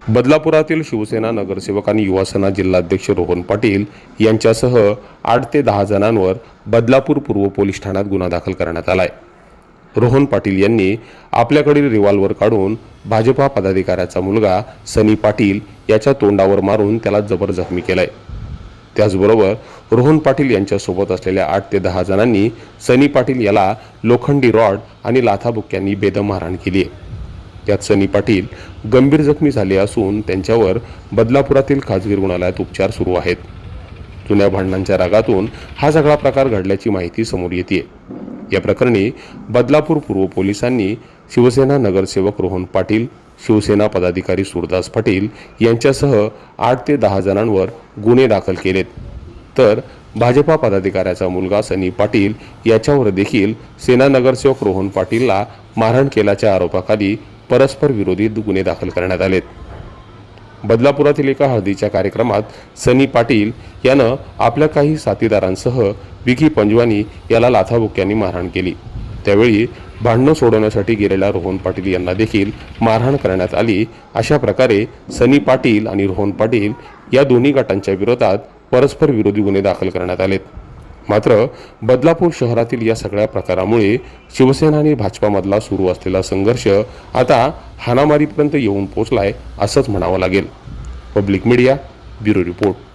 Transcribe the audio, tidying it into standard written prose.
बदलापुरातील शिवसेना नगरसेवक आणि युवासेना जिल्हाध्यक्ष रोहन पाटील यांच्यासह 8 ते 10 जणांवर बदलापूर पूर्व पोलीस ठाण्यात गुन्हा दाखल करण्यात आलाय। रोहन पाटील यांनी आपल्याकडील रिव्हॉल्वर काढून भाजपा पदाधिकाऱ्याचा मुलगा सनी पाटील याच्या तोंडावर मारून त्याला जबर जखमी केलाय। त्याचबरोबर रोहन पाटील यांच्यासोबत असलेल्या 8 ते 10 जणांनी सनी पाटील याला लोखंडी रॉड आणि लाथाबुक्क्यांनी बेदम मारहाण केली आहे। यात सनी पाटील गंभीर जखमी झाले असून त्यांच्यावर बदलापुरातील खासगी रुग्णालयात उपचार सुरू आहेत। जुन्या भांडणांच्या रागातून हा सगळा प्रकार घडल्याची माहिती समोर येते। या प्रकरणी बदलापूर पूर्व पोलिसांनी शिवसेना नगरसेवक रोहन पाटील, शिवसेना पदाधिकारी सूरदास पाटील यांच्यासह 8 ते 10 जणांवर गुन्हे दाखल केलेत। तर भाजपा पदाधिकाऱ्याचा मुलगा सनी पाटील याच्यावर देखील सेना नगरसेवक रोहन पाटीलला मारहाण केल्याच्या आरोपाखाली परस्पर विरोधी गुन्हे दाखल करण्यात आलेत। बदलापुरातील एका हळदीच्या कार्यक्रमात सनी पाटील यानं आपल्या काही साथीदारांसह विकी पंजवानी याला लाथाबुक्क्यांनी मारहाण केली। त्यावेळी भांडणं सोडवण्यासाठी गेलेल्या रोहन पाटील यांना देखील मारहाण करण्यात आली। अशा प्रकारे सनी पाटील आणि रोहन पाटील या दोन्ही गटांच्या विरोधात परस्पर विरोधी गुन्हे दाखल करण्यात आलेत। मात्र बदलापूर शहरातील या सगळ्या प्रकारामुळे शिवसेना आणि भाजपामधला सुरू असलेला संघर्ष आता हाणामारीपर्यंत येऊन पोहोचलाय असंच म्हणावं लागेल। Public media bureau report.